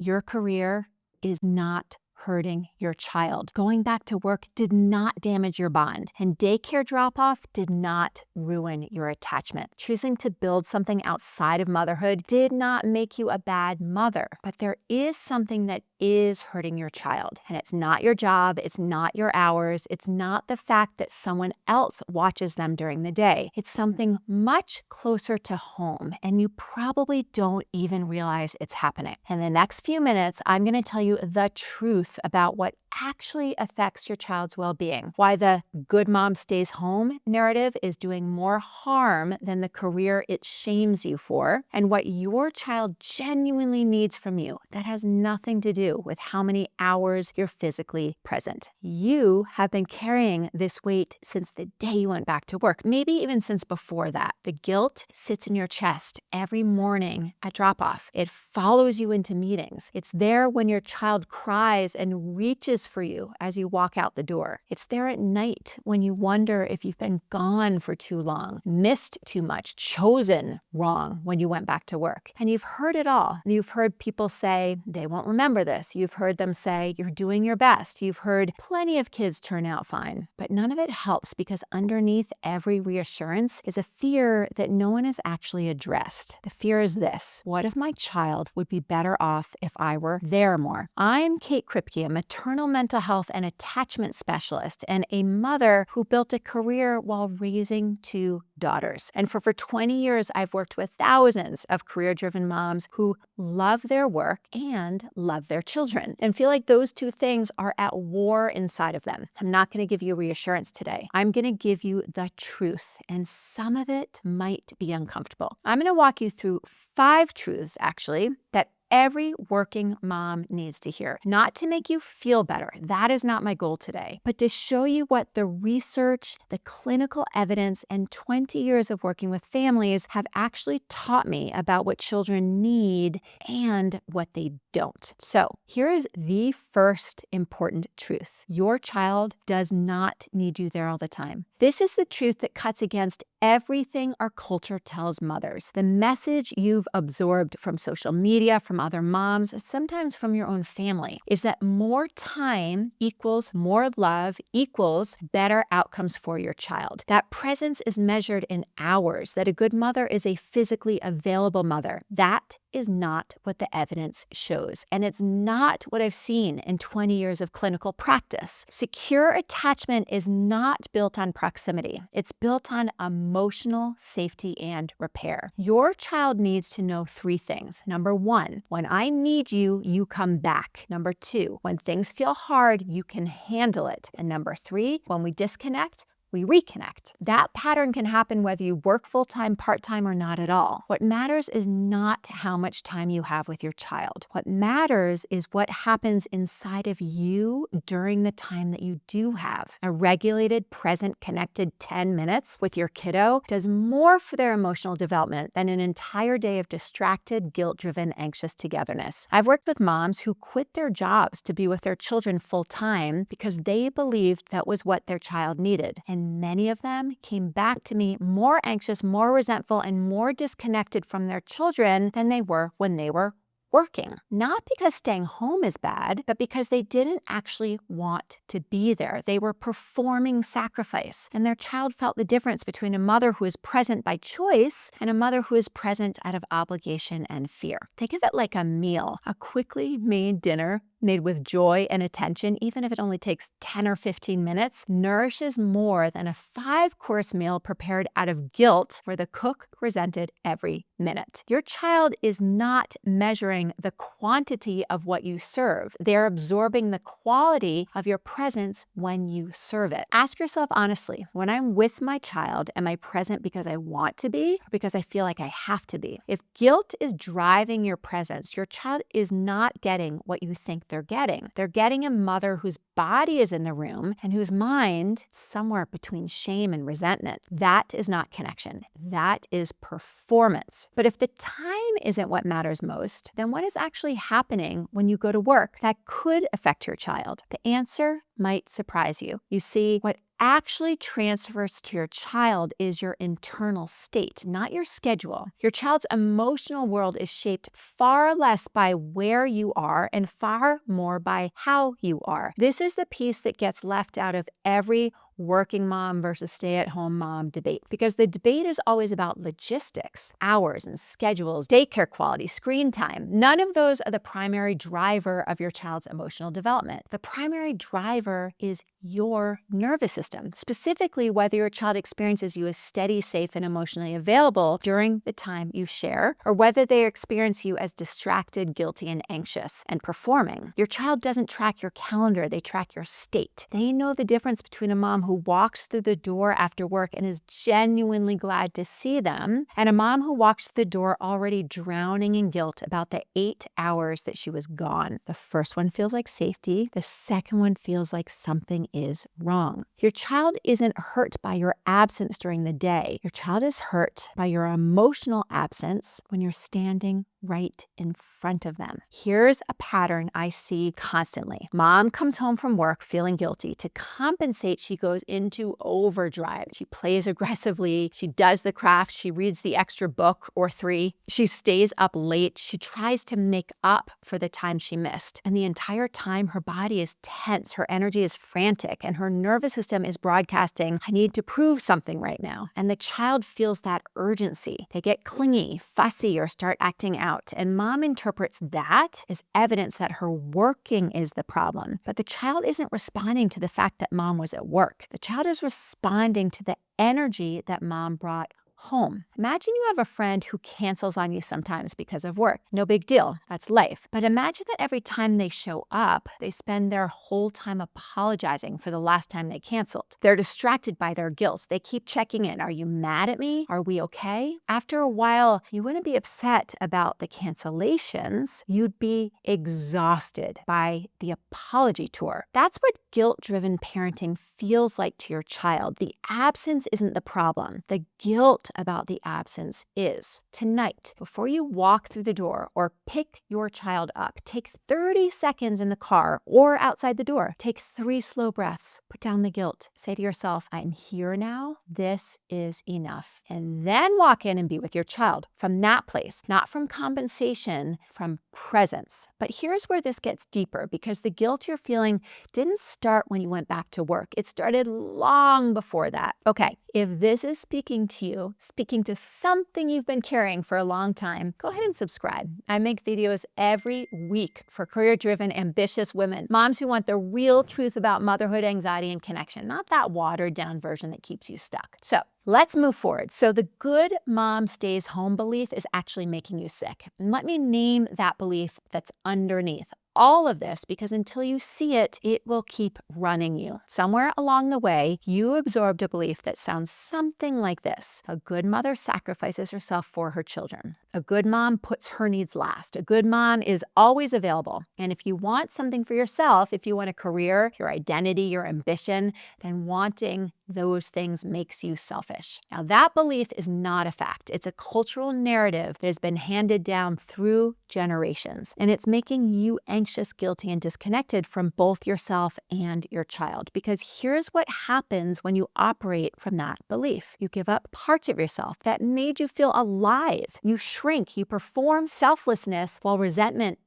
your career is not hurting your child. Going back to work did not damage your bond, and daycare drop-off did not ruin your attachment. Choosing to build something outside of motherhood did not make you a bad mother, but there is something that is hurting your child, and it's not your job, it's not your hours, it's not the fact that someone else watches them during the day. It's something much closer to home, and you probably don't even realize it's happening. In the next few minutes, I'm going to tell you the truth about what actually affects your child's well-being, why the good mom stays home narrative is doing more harm than the career it shames you for, and what your child genuinely needs from you that has nothing to do with how many hours you're physically present. You have been carrying this weight since the day you went back to work, maybe even since before that. The guilt sits in your chest every morning at drop-off. It follows you into meetings. It's there when your child cries and reaches for you as you walk out the door. It's there at night when you wonder if you've been gone for too long, missed too much, chosen wrong when you went back to work. And you've heard it all. You've heard people say, they won't remember this. You've heard them say, you're doing your best. You've heard plenty of kids turn out fine. But none of it helps because underneath every reassurance is a fear that no one has actually addressed. The fear is this: what if my child would be better off if I were there more? I'm Kate Kripke, a maternal mental health and attachment specialist and a mother who built a career while raising two daughters. And for 20 years, I've worked with thousands of career-driven moms who love their work and love their children and feel like those two things are at war inside of them. I'm not going to give you reassurance today. I'm going to give you the truth, and some of it might be uncomfortable. I'm going to walk you through 5 truths, actually, that every working mom needs to hear. Not to make you feel better. That is not my goal today, but to show you what the research, the clinical evidence, and 20 years of working with families have actually taught me about what children need and what they don't. So here is the first important truth. Your child does not need you there all the time. This is the truth that cuts against everything our culture tells mothers. The message you've absorbed from social media, from other moms, sometimes from your own family, is that more time equals more love equals better outcomes for your child. That presence is measured in hours, that a good mother is a physically available mother. That is not what the evidence shows, and it's not what I've seen in 20 years of clinical practice. Secure attachment is not built on proximity. It's built on emotional safety and repair. Your child needs to know 3 things. Number 1, when I need you, you come back. Number 2, when things feel hard, you can handle it. And number 3, when we disconnect, we reconnect. That pattern can happen whether you work full-time, part-time, or not at all. What matters is not how much time you have with your child. What matters is what happens inside of you during the time that you do have. A regulated, present, connected 10 minutes with your kiddo does more for their emotional development than an entire day of distracted, guilt-driven, anxious togetherness. I've worked with moms who quit their jobs to be with their children full-time because they believed that was what their child needed. And many of them came back to me more anxious, more resentful, and more disconnected from their children than they were when they were working. Not because staying home is bad, but because they didn't actually want to be there. They were performing sacrifice, and their child felt the difference between a mother who is present by choice and a mother who is present out of obligation and fear. Think of it like a meal, a quickly made dinner made with joy and attention, even if it only takes 10 or 15 minutes, nourishes more than a 5-course meal prepared out of guilt where the cook resented every minute. Your child is not measuring the quantity of what you serve. They're absorbing the quality of your presence when you serve it. Ask yourself honestly, when I'm with my child, am I present because I want to be or because I feel like I have to be? If guilt is driving your presence, your child is not getting what you think they're getting. They're getting a mother whose body is in the room and whose mind somewhere between shame and resentment. That is not connection. That is performance. But if the time isn't what matters most, then what is actually happening when you go to work that could affect your child? The answer might surprise you. You see, what actually transfers to your child is your internal state, not your schedule. Your child's emotional world is shaped far less by where you are and far more by how you are. This is the piece that gets left out of every working mom versus stay-at-home mom debate, because the debate is always about logistics, hours and schedules, daycare quality, screen time. None of those are the primary driver of your child's emotional development. The primary driver is your nervous system, specifically whether your child experiences you as steady, safe, and emotionally available during the time you share, or whether they experience you as distracted, guilty, and anxious and performing. Your child doesn't track your calendar, they track your state. They know the difference between a mom who walks through the door after work and is genuinely glad to see them, and a mom who walks through the door already drowning in guilt about the 8 hours that she was gone. The first one feels like safety. The second one feels like something is wrong. Your child isn't hurt by your absence during the day. Your child is hurt by your emotional absence when you're standing right in front of them. Here's a pattern I see constantly. Mom comes home from work feeling guilty. To compensate, she goes into overdrive. She plays aggressively. She does the craft. She reads the extra book or 3. She stays up late. She tries to make up for the time she missed. And the entire time, her body is tense. Her energy is frantic. And her nervous system is broadcasting, I need to prove something right now. And the child feels that urgency. They get clingy, fussy, or start acting out. And mom interprets that as evidence that her working is the problem. But the child isn't responding to the fact that mom was at work. The child is responding to the energy that mom brought home. Imagine you have a friend who cancels on you sometimes because of work. No big deal. That's life. But imagine that every time they show up, they spend their whole time apologizing for the last time they canceled. They're distracted by their guilt. They keep checking in. Are you mad at me? Are we okay? After a while, you wouldn't be upset about the cancellations. You'd be exhausted by the apology tour. That's what guilt-driven parenting feels like to your child. The absence isn't the problem. The guilt about the absence is. Tonight, before you walk through the door or pick your child up, take 30 seconds in the car or outside the door. Take 3 slow breaths. Put down the guilt. Say to yourself, I'm here now. This is enough. And then walk in and be with your child from that place, not from compensation, from presence. But here's where this gets deeper, because the guilt you're feeling didn't start when you went back to work. It started long before that. Okay, if this is speaking to you, speaking to something you've been carrying for a long time, go ahead and subscribe. I make videos every week for career-driven, ambitious women, moms who want the real truth about motherhood, anxiety, and connection, not that watered-down version that keeps you stuck. So let's move forward. So the good mom stays home belief is actually making you sick. And let me name that belief that's underneath all of this, because until you see it, it will keep running you. Somewhere along the way, you absorbed a belief that sounds something like this. A good mother sacrifices herself for her children. A good mom puts her needs last. A good mom is always available. And if you want something for yourself, if you want a career, your identity, your ambition, then wanting those things makes you selfish. Now, that belief is not a fact. It's a cultural narrative that has been handed down through generations, and it's making you anxious, guilty, and disconnected from both yourself and your child. Because here's what happens when you operate from that belief. You give up parts of yourself that made you feel alive. You shrink, you perform selflessness while resentment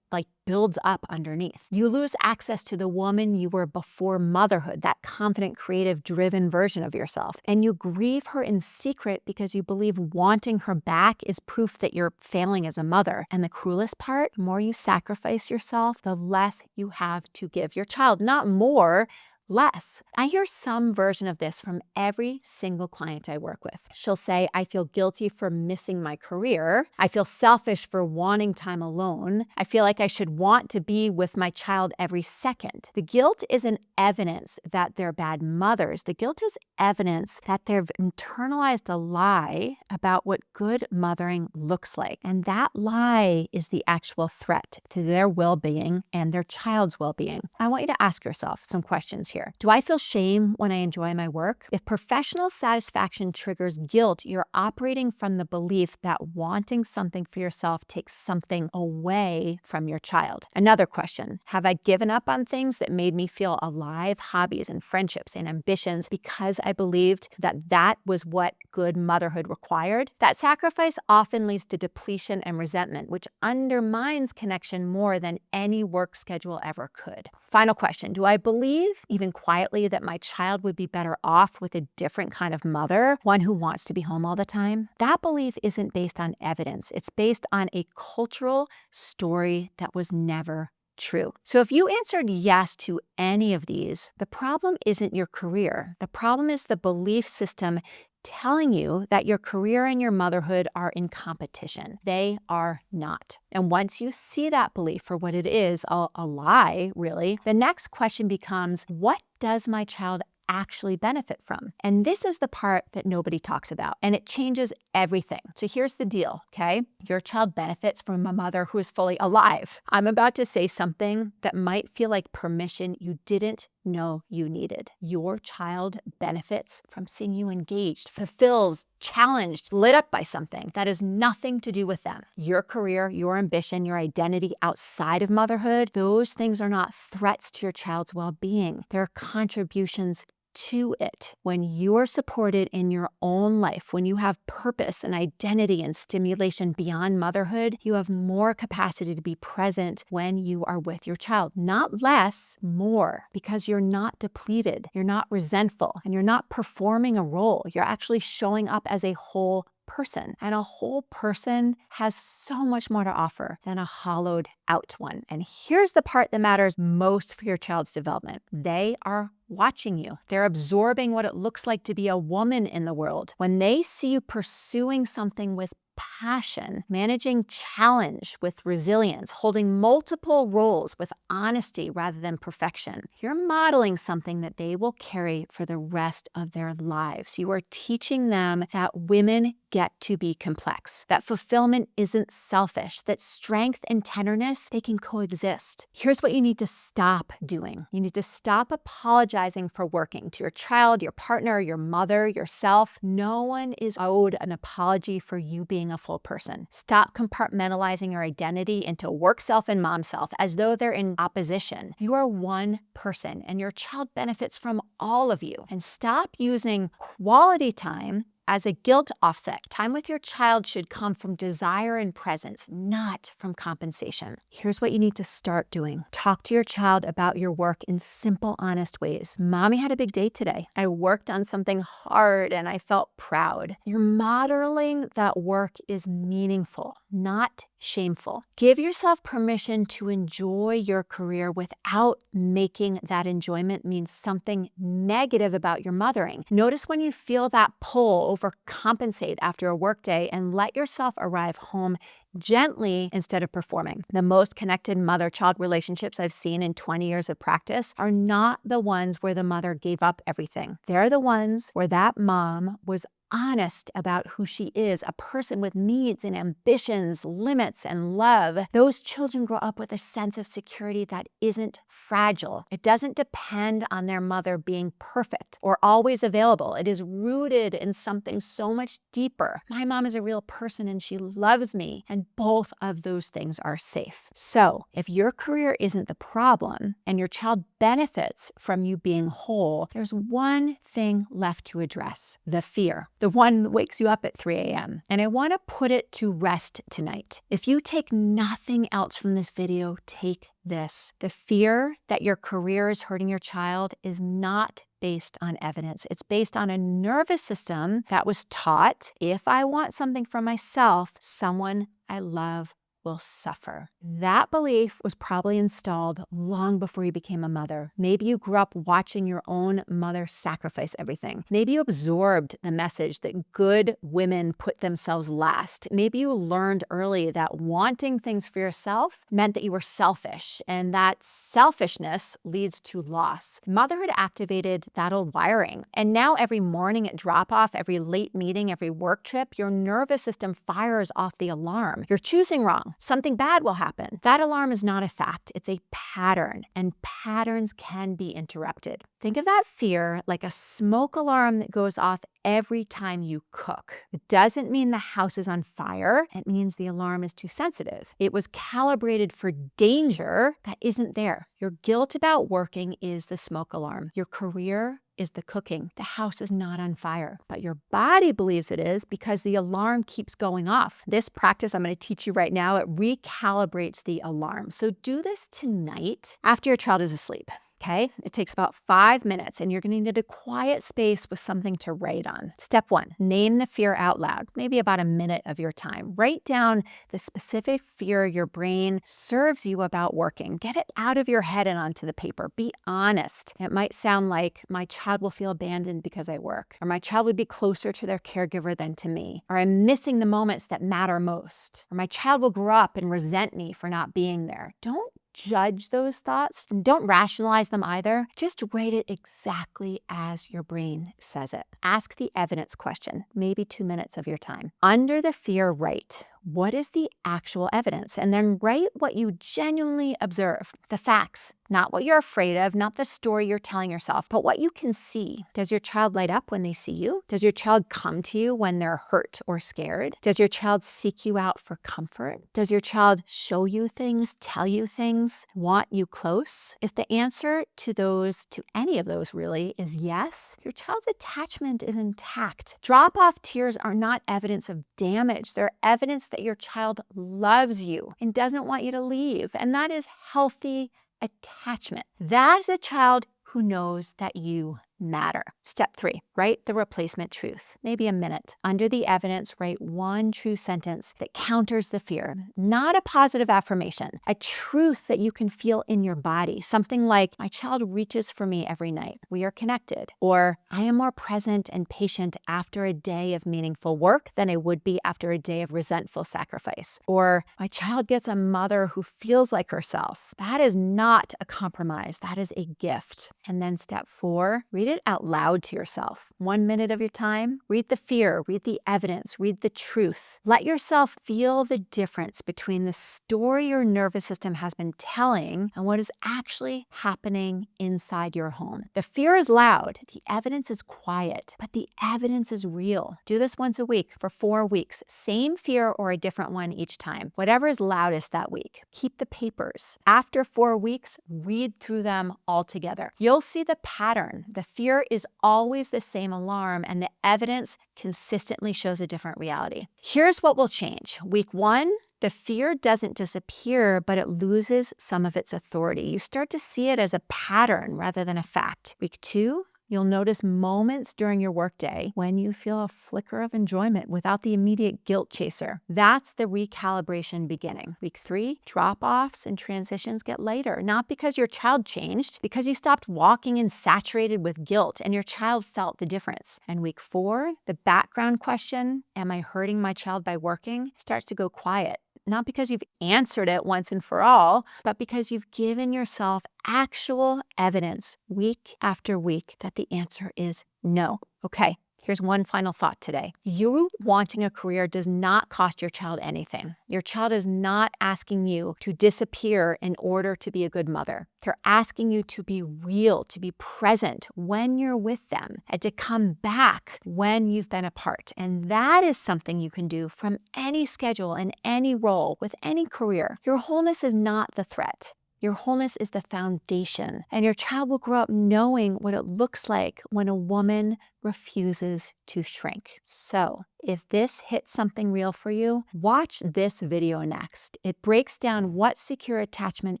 builds up underneath. You lose access to the woman you were before motherhood, that confident, creative, driven version of yourself. And you grieve her in secret because you believe wanting her back is proof that you're failing as a mother. And the cruelest part, the more you sacrifice yourself, the less you have to give your child. Not more, less. I hear some version of this from every single client I work with. She'll say, I feel guilty for missing my career. I feel selfish for wanting time alone. I feel like I should want to be with my child every second. The guilt isn't evidence that they're bad mothers. The guilt is evidence that they've internalized a lie about what good mothering looks like. And that lie is the actual threat to their well-being and their child's well-being. I want you to ask yourself some questions here. here. Do I feel shame when I enjoy my work? If professional satisfaction triggers guilt, you're operating from the belief that wanting something for yourself takes something away from your child. Another question, have I given up on things that made me feel alive, hobbies and friendships and ambitions, because I believed that that was what good motherhood required? That sacrifice often leads to depletion and resentment, which undermines connection more than any work schedule ever could. Final question, do I believe, even quietly, that my child would be better off with a different kind of mother, one who wants to be home all the time? That belief isn't based on evidence. It's based on a cultural story that was never true. So if you answered yes to any of these, the problem isn't your career. The problem is the belief system telling you that your career and your motherhood are in competition. They are not. And once you see that belief for what it is, a lie, really, the next question becomes, what does my child actually benefit from? And this is the part that nobody talks about, and it changes everything. So here's the deal, okay? Your child benefits from a mother who is fully alive. I'm about to say something that might feel like permission you didn't know you needed. Your child benefits from seeing you engaged, fulfilled, challenged, lit up by something that has nothing to do with them. Your career, your ambition, your identity outside of motherhood, those things are not threats to your child's well-being. They're contributions to it. When you're supported in your own life, when you have purpose and identity and stimulation beyond motherhood, you have more capacity to be present when you are with your child. Not less, more, because you're not depleted, you're not resentful, and you're not performing a role. You're actually showing up as a whole person. And a whole person has so much more to offer than a hollowed out one. And here's the part that matters most for your child's development. They are watching you. They're absorbing what it looks like to be a woman in the world. When they see you pursuing something with passion, managing challenge with resilience, holding multiple roles with honesty rather than perfection, you're modeling something that they will carry for the rest of their lives. You are teaching them that women get to be complex, that fulfillment isn't selfish, that strength and tenderness, they can coexist. Here's what you need to stop doing. You need to stop apologizing for working to your child, your partner, your mother, yourself. No one is owed an apology for you being a full person. Stop compartmentalizing your identity into work self and mom self as though they're in opposition. You are one person and your child benefits from all of you. And stop using quality time as a guilt offset. Time with your child should come from desire and presence, not from compensation. Here's what you need to start doing. Talk to your child about your work in simple, honest ways. Mommy had a big day today. I worked on something hard and I felt proud. You're modeling that work is meaningful, not shameful. Give yourself permission to enjoy your career without making that enjoyment mean something negative about your mothering. Notice when you feel that pull, overcompensate after a workday and let yourself arrive home gently instead of performing. The most connected mother-child relationships I've seen in 20 years of practice are not the ones where the mother gave up everything. They're the ones where that mom was honest about who she is, a person with needs and ambitions, limits and love. Those children grow up with a sense of security that isn't fragile. It doesn't depend on their mother being perfect or always available. It is rooted in something so much deeper. My mom is a real person and she loves me, and both of those things are safe. So if your career isn't the problem and your child benefits from you being whole, there's one thing left to address: the fear. The one that wakes you up at 3 a.m. And I want to put it to rest tonight. If you take nothing else from this video, take this. The fear that your career is hurting your child is not based on evidence. It's based on a nervous system that was taught, if I want something for myself, someone I love will suffer. That belief was probably installed long before you became a mother. Maybe you grew up watching your own mother sacrifice everything. Maybe you absorbed the message that good women put themselves last. Maybe you learned early that wanting things for yourself meant that you were selfish, and that selfishness leads to loss. Motherhood activated that old wiring. And now every morning at drop-off, every late meeting, every work trip, your nervous system fires off the alarm. You're choosing wrong. Something bad will happen. That alarm is not a fact. It's a pattern, and patterns can be interrupted. Think of that fear like a smoke alarm that goes off every time you cook. It doesn't mean the house is on fire. It means the alarm is too sensitive. It was calibrated for danger that isn't there. Your guilt about working is the smoke alarm. Your career is the cooking. The house is not on fire, but your body believes it is because the alarm keeps going off. This practice I'm going to teach you right now, it recalibrates the alarm. So do this tonight after your child is asleep. Okay, it takes about 5 minutes and you're going to need a quiet space with something to write on. Step 1, name the fear out loud, maybe about a minute of your time. Write down the specific fear your brain serves you about working. Get it out of your head and onto the paper. Be honest. It might sound like my child will feel abandoned because I work, or my child would be closer to their caregiver than to me, or I'm missing the moments that matter most, or my child will grow up and resent me for not being there. Don't judge those thoughts and don't rationalize them either. Just write it exactly as your brain says it. Ask the evidence question, maybe 2 minutes of your time. Under the fear, write, what is the actual evidence? And then write what you genuinely observe, the facts, not what you're afraid of, not the story you're telling yourself, but what you can see. Does your child light up when they see you? Does your child come to you when they're hurt or scared? Does your child seek you out for comfort? Does your child show you things, tell you things, want you close? If the answer to any of those really is yes, your child's attachment is intact. Drop-off tears are not evidence of damage. They're evidence that your child loves you and doesn't want you to leave. And that is healthy attachment. That is a child who knows that you matter. Step 3, write the replacement truth, maybe a minute. Under the evidence, write one true sentence that counters the fear, not a positive affirmation, a truth that you can feel in your body. Something like, my child reaches for me every night. We are connected. Or, I am more present and patient after a day of meaningful work than I would be after a day of resentful sacrifice. Or, my child gets a mother who feels like herself. That is not a compromise. That is a gift. And then step 4, read it out loud to yourself. 1 minute of your time, read the fear, read the evidence, read the truth. Let yourself feel the difference between the story your nervous system has been telling and what is actually happening inside your home. The fear is loud, the evidence is quiet, but the evidence is real. Do this once a week for 4 weeks. Same fear or a different one each time. Whatever is loudest that week. Keep the papers. After 4 weeks, read through them all together. You'll see the pattern. The fear is always the same alarm, and the evidence consistently shows a different reality. Here's what will change. Week 1, the fear doesn't disappear, but it loses some of its authority. You start to see it as a pattern rather than a fact. Week 2, you'll notice moments during your workday when you feel a flicker of enjoyment without the immediate guilt chaser. That's the recalibration beginning. Week 3, drop-offs and transitions get lighter, not because your child changed, because you stopped walking in saturated with guilt and your child felt the difference. And week 4, the background question, am I hurting my child by working, starts to go quiet. Not because you've answered it once and for all, but because you've given yourself actual evidence week after week that the answer is no. Okay, here's one final thought today. You wanting a career does not cost your child anything. Your child is not asking you to disappear in order to be a good mother. They're asking you to be real, to be present when you're with them, and to come back when you've been apart. And that is something you can do from any schedule and any role with any career. Your wholeness is not the threat. Your wholeness is the foundation, and your child will grow up knowing what it looks like when a woman refuses to shrink. So, if this hits something real for you, watch this video next. It breaks down what secure attachment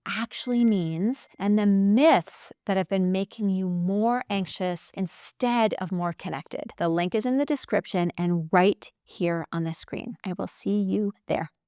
actually means and the myths that have been making you more anxious instead of more connected. The link is in the description and right here on the screen. I will see you there.